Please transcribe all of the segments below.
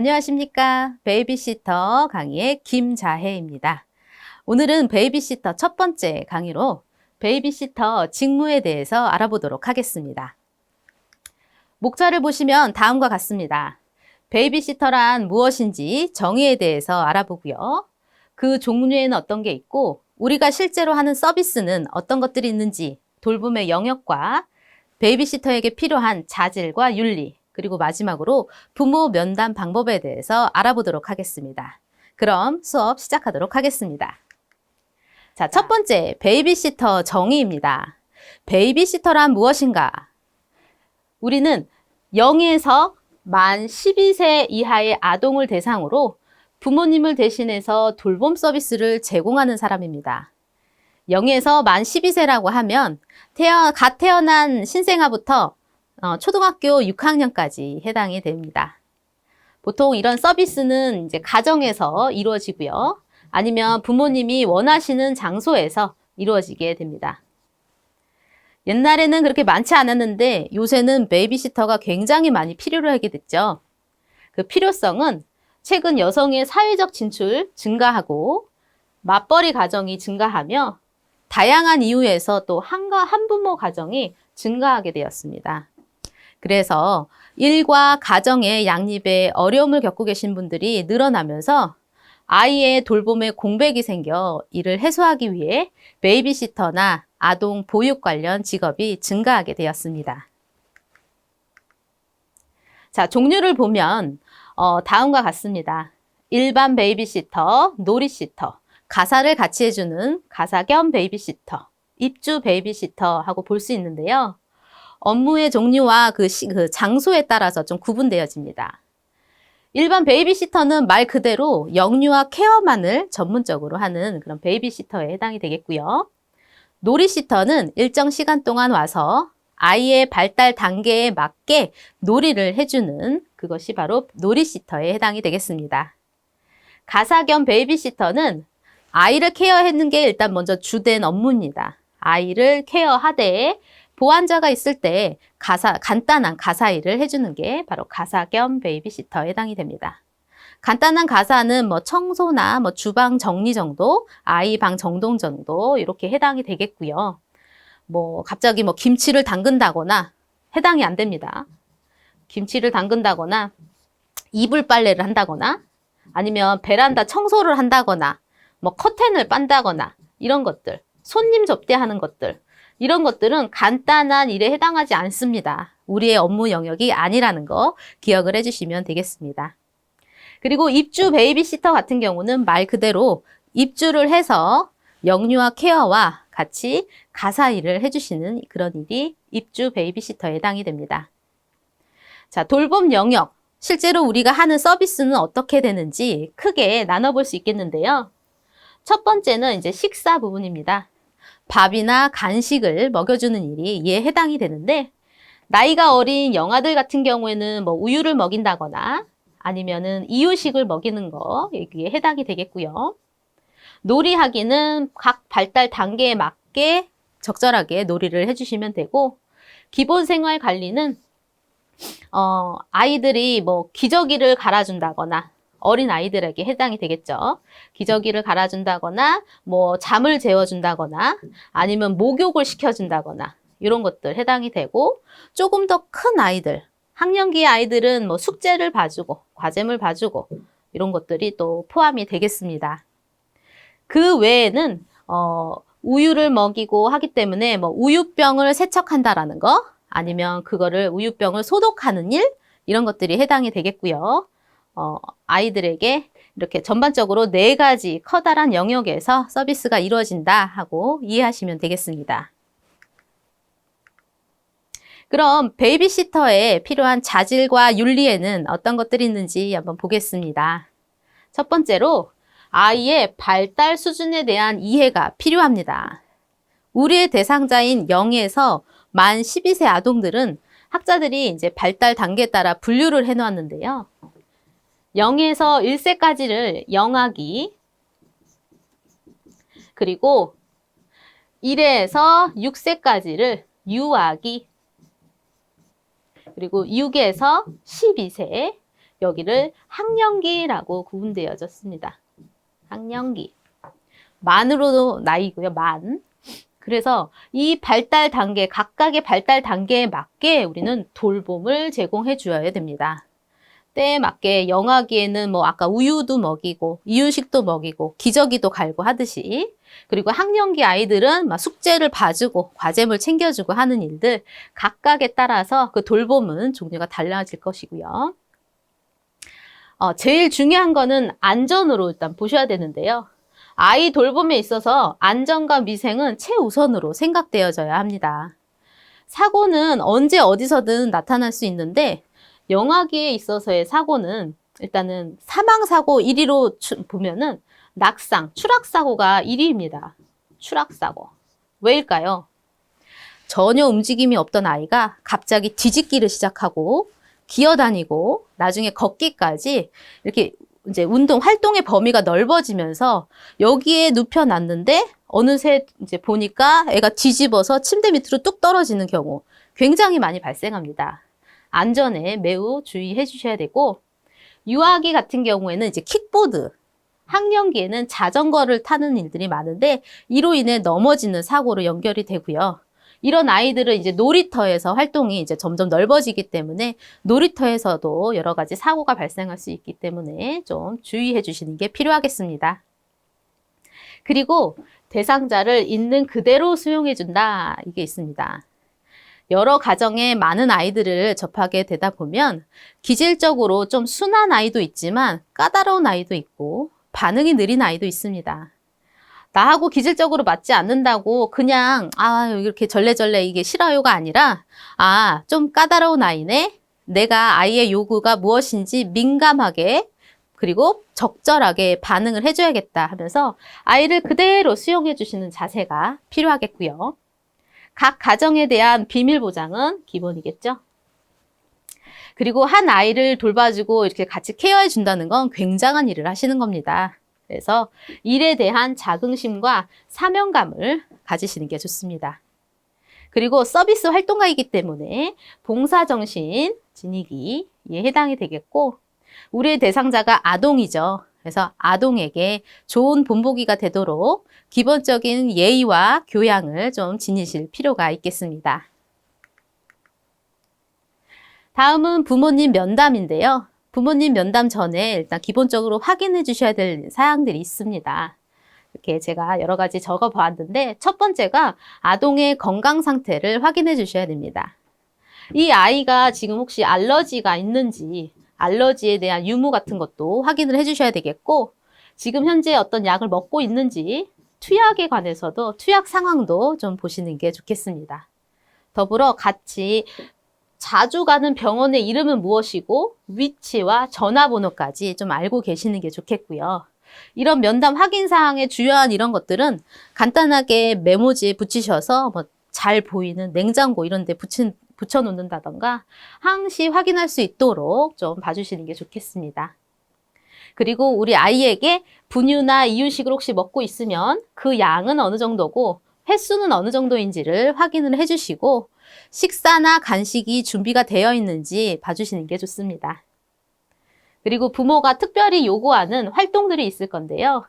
안녕하십니까. 베이비시터 강의의 김자혜입니다. 오늘은 베이비시터 첫 번째 강의로 베이비시터 직무에 대해서 알아보도록 하겠습니다. 목차를 보시면 다음과 같습니다. 베이비시터란 무엇인지 정의에 대해서 알아보고요. 그 종류에는 어떤 게 있고 우리가 실제로 하는 서비스는 어떤 것들이 있는지 돌봄의 영역과 베이비시터에게 필요한 자질과 윤리, 그리고 마지막으로 부모 면담 방법에 대해서 알아보도록 하겠습니다. 그럼 수업 시작하도록 하겠습니다. 자, 첫 번째, 베이비시터 정의입니다. 베이비시터란 무엇인가? 우리는 0에서 만 12세 이하의 아동을 대상으로 부모님을 대신해서 돌봄 서비스를 제공하는 사람입니다. 0에서 만 12세라고 하면 갓 태어난 신생아부터 초등학교 6학년까지 해당이 됩니다. 보통 이런 서비스는 이제 가정에서 이루어지고요. 아니면 부모님이 원하시는 장소에서 이루어지게 됩니다. 옛날에는 그렇게 많지 않았는데 요새는 베이비시터가 굉장히 많이 필요로 하게 됐죠. 그 필요성은 최근 여성의 사회적 진출 증가하고 맞벌이 가정이 증가하며 다양한 이유에서 또 한부모 가정이 증가하게 되었습니다. 그래서 일과 가정의 양립에 어려움을 겪고 계신 분들이 늘어나면서 아이의 돌봄에 공백이 생겨 이를 해소하기 위해 베이비시터나 아동 보육 관련 직업이 증가하게 되었습니다. 자, 종류를 보면 다음과 같습니다. 일반 베이비시터, 놀이시터, 가사를 같이 해주는 가사 겸 베이비시터, 입주 베이비시터 하고 볼 수 있는데요. 업무의 종류와 그 장소에 따라서 좀 구분되어집니다. 일반 베이비시터는 말 그대로 영유아 케어만을 전문적으로 하는 그런 베이비시터에 해당이 되겠고요. 놀이시터는 일정 시간 동안 와서 아이의 발달 단계에 맞게 놀이를 해주는 그것이 바로 놀이시터에 해당이 되겠습니다. 가사 겸 베이비시터는 아이를 케어하는 게 일단 먼저 주된 업무입니다. 아이를 케어하되 보호자가 있을 때 간단한 가사 일을 해주는 게 바로 가사 겸 베이비시터에 해당이 됩니다. 간단한 가사는 뭐 청소나 뭐 주방 정리 정도, 아이 방 정돈 정도 이렇게 해당이 되겠고요. 뭐 갑자기 뭐 김치를 담근다거나 해당이 안 됩니다. 김치를 담근다거나 이불 빨래를 한다거나 아니면 베란다 청소를 한다거나 뭐 커튼을 빤다거나 이런 것들, 손님 접대하는 것들 이런 것들은 간단한 일에 해당하지 않습니다. 우리의 업무 영역이 아니라는 거 기억을 해주시면 되겠습니다. 그리고 입주 베이비시터 같은 경우는 말 그대로 입주를 해서 영유아 케어와 같이 가사 일을 해주시는 그런 일이 입주 베이비시터에 해당이 됩니다. 자, 돌봄 영역. 실제로 우리가 하는 서비스는 어떻게 되는지 크게 나눠볼 수 있겠는데요. 첫 번째는 이제 식사 부분입니다. 밥이나 간식을 먹여주는 일이 이에 해당이 되는데 나이가 어린 영아들 같은 경우에는 뭐 우유를 먹인다거나 아니면은 이유식을 먹이는 거 여기에 해당이 되겠고요. 놀이하기는 각 발달 단계에 맞게 적절하게 놀이를 해주시면 되고 기본 생활 관리는 아이들이 뭐 기저귀를 갈아준다거나 어린 아이들에게 해당이 되겠죠. 기저귀를 갈아준다거나 뭐 잠을 재워준다거나 아니면 목욕을 시켜준다거나 이런 것들 해당이 되고 조금 더 큰 아이들, 학년기의 아이들은 뭐 숙제를 봐주고 과제물 봐주고 이런 것들이 또 포함이 되겠습니다. 그 외에는 우유를 먹이고 하기 때문에 뭐 우유병을 세척한다라는 거 아니면 그거를 우유병을 소독하는 일 이런 것들이 해당이 되겠고요. 아이들에게 이렇게 전반적으로 4가지 커다란 영역에서 서비스가 이루어진다 하고 이해하시면 되겠습니다. 그럼 베이비시터에 필요한 자질과 윤리에는 어떤 것들이 있는지 한번 보겠습니다. 첫 번째로 아이의 발달 수준에 대한 이해가 필요합니다. 우리의 대상자인 0에서 만 12세 아동들은 학자들이 이제 발달 단계에 따라 분류를 해놓았는데요. 0에서 1세까지를 영아기, 그리고 1에서 6세까지를 유아기, 그리고 6에서 12세, 여기를 학령기라고 구분되어졌습니다. 학령기. 만으로도 나이고요. 만. 그래서 이 발달 단계, 각각의 발달 단계에 맞게 우리는 돌봄을 제공해 주어야 됩니다. 때에 맞게 영아기에는 뭐 아까 우유도 먹이고 이유식도 먹이고 기저귀도 갈고 하듯이, 그리고 학령기 아이들은 막 숙제를 봐주고 과제물 챙겨주고 하는 일들 각각에 따라서 그 돌봄은 종류가 달라질 것이고요. 제일 중요한 거는 안전으로 일단 보셔야 되는데요. 아이 돌봄에 있어서 안전과 위생은 최우선으로 생각되어져야 합니다. 사고는 언제 어디서든 나타날 수 있는데 영아기에 있어서의 사고는 일단은 사망사고 1위로 보면은 낙상, 추락사고가 1위입니다. 추락사고. 왜일까요? 전혀 움직임이 없던 아이가 갑자기 뒤집기를 시작하고 기어다니고 나중에 걷기까지 이렇게 이제 활동의 범위가 넓어지면서 여기에 눕혀놨는데 어느새 이제 보니까 애가 뒤집어서 침대 밑으로 뚝 떨어지는 경우 굉장히 많이 발생합니다. 안전에 매우 주의해 주셔야 되고, 유아기 같은 경우에는 이제 킥보드, 학령기에는 자전거를 타는 일들이 많은데 이로 인해 넘어지는 사고로 연결이 되고요. 이런 아이들은 이제 놀이터에서 활동이 이제 점점 넓어지기 때문에 놀이터에서도 여러 가지 사고가 발생할 수 있기 때문에 좀 주의해 주시는 게 필요하겠습니다. 그리고 대상자를 있는 그대로 수용해 준다, 이게 있습니다. 여러 가정에 많은 아이들을 접하게 되다 보면 기질적으로 좀 순한 아이도 있지만 까다로운 아이도 있고 반응이 느린 아이도 있습니다. 나하고 기질적으로 맞지 않는다고 그냥 이렇게 절레절레 이게 싫어요가 아니라 좀 까다로운 아이네. 내가 아이의 요구가 무엇인지 민감하게 그리고 적절하게 반응을 해줘야겠다 하면서 아이를 그대로 수용해 주시는 자세가 필요하겠고요. 각 가정에 대한 비밀 보장은 기본이겠죠. 그리고 한 아이를 돌봐주고 이렇게 같이 케어해 준다는 건 굉장한 일을 하시는 겁니다. 그래서 일에 대한 자긍심과 사명감을 가지시는 게 좋습니다. 그리고 서비스 활동가이기 때문에 봉사정신 지니기에 해당이 되겠고, 우리의 대상자가 아동이죠. 그래서 아동에게 좋은 본보기가 되도록 기본적인 예의와 교양을 좀 지니실 필요가 있겠습니다. 다음은 부모님 면담인데요. 부모님 면담 전에 일단 기본적으로 확인해 주셔야 될 사항들이 있습니다. 이렇게 제가 여러 가지 적어 보았는데, 첫 번째가 아동의 건강 상태를 확인해 주셔야 됩니다. 이 아이가 지금 혹시 알러지가 있는지, 알러지에 대한 유무 같은 것도 확인을 해 주셔야 되겠고, 지금 현재 어떤 약을 먹고 있는지, 투약에 관해서도 투약 상황도 좀 보시는 게 좋겠습니다. 더불어 같이 자주 가는 병원의 이름은 무엇이고 위치와 전화번호까지 좀 알고 계시는 게 좋겠고요. 이런 면담 확인 사항의 주요한 이런 것들은 간단하게 메모지에 붙이셔서 뭐 잘 보이는 냉장고 이런 데 붙여 놓는다던가 항시 확인할 수 있도록 좀 봐주시는 게 좋겠습니다. 그리고 우리 아이에게 분유나 이유식을 혹시 먹고 있으면 그 양은 어느 정도고 횟수는 어느 정도인지를 확인을 해주시고, 식사나 간식이 준비가 되어 있는지 봐주시는 게 좋습니다. 그리고 부모가 특별히 요구하는 활동들이 있을 건데요.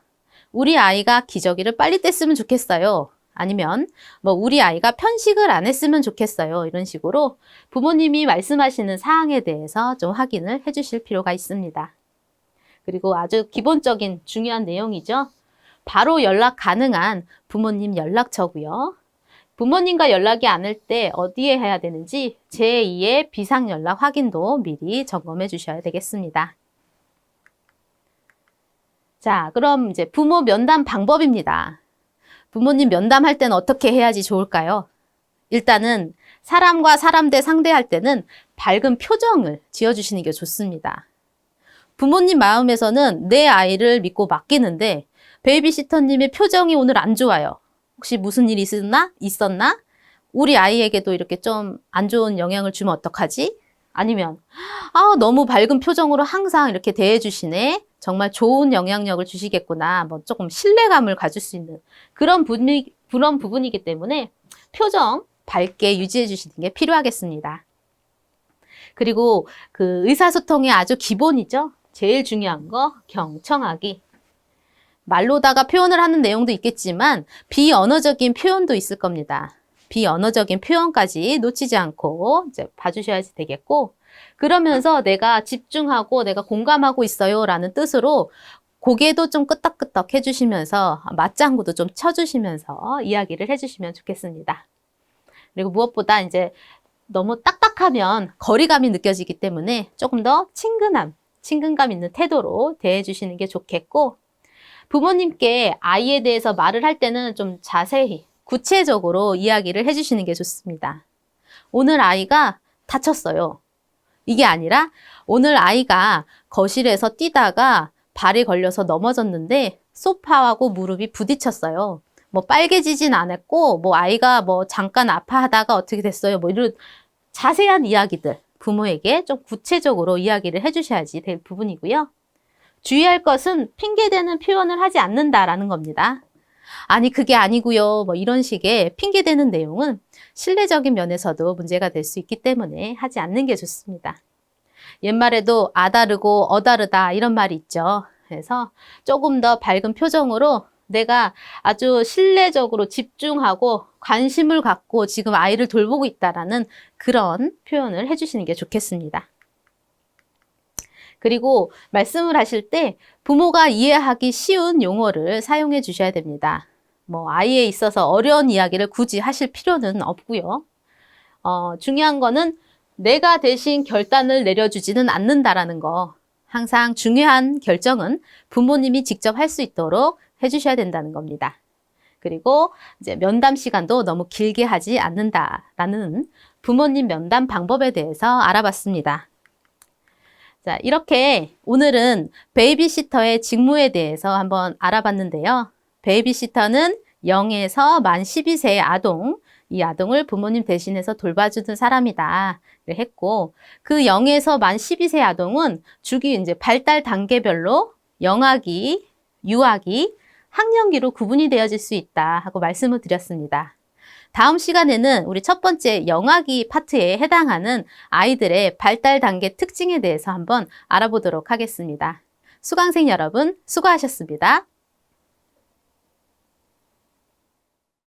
우리 아이가 기저귀를 빨리 뗐으면 좋겠어요. 아니면 우리 아이가 편식을 안 했으면 좋겠어요. 이런 식으로 부모님이 말씀하시는 사항에 대해서 좀 확인을 해주실 필요가 있습니다. 그리고 아주 기본적인 중요한 내용이죠. 바로 연락 가능한 부모님 연락처고요. 부모님과 연락이 안 올 때 어디에 해야 되는지 제2의 비상연락 확인도 미리 점검해 주셔야 되겠습니다. 자, 그럼 이제 부모 면담 방법입니다. 부모님 면담할 때는 어떻게 해야지 좋을까요? 일단은 사람과 사람 대 상대할 때는 밝은 표정을 지어주시는 게 좋습니다. 부모님 마음에서는 내 아이를 믿고 맡기는데 베이비시터님의 표정이 오늘 안 좋아요. 혹시 무슨 일이 있었나? 우리 아이에게도 이렇게 좀 안 좋은 영향을 주면 어떡하지? 아니면 너무 밝은 표정으로 항상 이렇게 대해주시네. 정말 좋은 영향력을 주시겠구나. 조금 신뢰감을 가질 수 있는 그런 부분이기 때문에 표정 밝게 유지해 주시는 게 필요하겠습니다. 그리고 그 의사소통의 아주 기본이죠. 제일 중요한 거, 경청하기. 말로다가 표현을 하는 내용도 있겠지만 비언어적인 표현도 있을 겁니다. 비언어적인 표현까지 놓치지 않고 이제 봐주셔야 되겠고, 그러면서 내가 집중하고 내가 공감하고 있어요 라는 뜻으로 고개도 좀 끄덕끄덕 해주시면서 맞장구도 좀 쳐주시면서 이야기를 해주시면 좋겠습니다. 그리고 무엇보다 이제 너무 딱딱하면 거리감이 느껴지기 때문에 조금 더 친근감 있는 태도로 대해주시는 게 좋겠고, 부모님께 아이에 대해서 말을 할 때는 좀 자세히 구체적으로 이야기를 해주시는 게 좋습니다. 오늘 아이가 다쳤어요. 이게 아니라 오늘 아이가 거실에서 뛰다가 발이 걸려서 넘어졌는데 소파하고 무릎이 부딪혔어요. 뭐 빨개지진 않았고 뭐 아이가 뭐 잠깐 아파하다가 어떻게 됐어요. 뭐 이런 자세한 이야기들 부모에게 좀 구체적으로 이야기를 해주셔야지 될 부분이고요. 주의할 것은 핑계대는 표현을 하지 않는다라는 겁니다. 아니 그게 아니고요. 뭐 이런 식의 핑계대는 내용은 신뢰적인 면에서도 문제가 될 수 있기 때문에 하지 않는 게 좋습니다. 옛말에도 아다르고 어다르다 이런 말이 있죠. 그래서 조금 더 밝은 표정으로 내가 아주 신뢰적으로 집중하고 관심을 갖고 지금 아이를 돌보고 있다라는 그런 표현을 해주시는 게 좋겠습니다. 그리고 말씀을 하실 때 부모가 이해하기 쉬운 용어를 사용해 주셔야 됩니다. 뭐 아이에 있어서 어려운 이야기를 굳이 하실 필요는 없고요. 중요한 거는 내가 대신 결단을 내려주지는 않는다라는 거. 항상 중요한 결정은 부모님이 직접 할 수 있도록 해주셔야 된다는 겁니다. 그리고 이제 면담 시간도 너무 길게 하지 않는다라는 부모님 면담 방법에 대해서 알아봤습니다. 자, 이렇게 오늘은 베이비시터의 직무에 대해서 한번 알아봤는데요. 베이비시터는 0에서 만 12세의 아동, 이 아동을 부모님 대신해서 돌봐주는 사람이다 했고, 그 0에서 만 12세 아동은 주기 이제 발달 단계별로 영아기, 유아기, 학령기로 구분이 되어질 수 있다 하고 말씀을 드렸습니다. 다음 시간에는 우리 첫 번째 영아기 파트에 해당하는 아이들의 발달 단계 특징에 대해서 한번 알아보도록 하겠습니다. 수강생 여러분, 수고하셨습니다.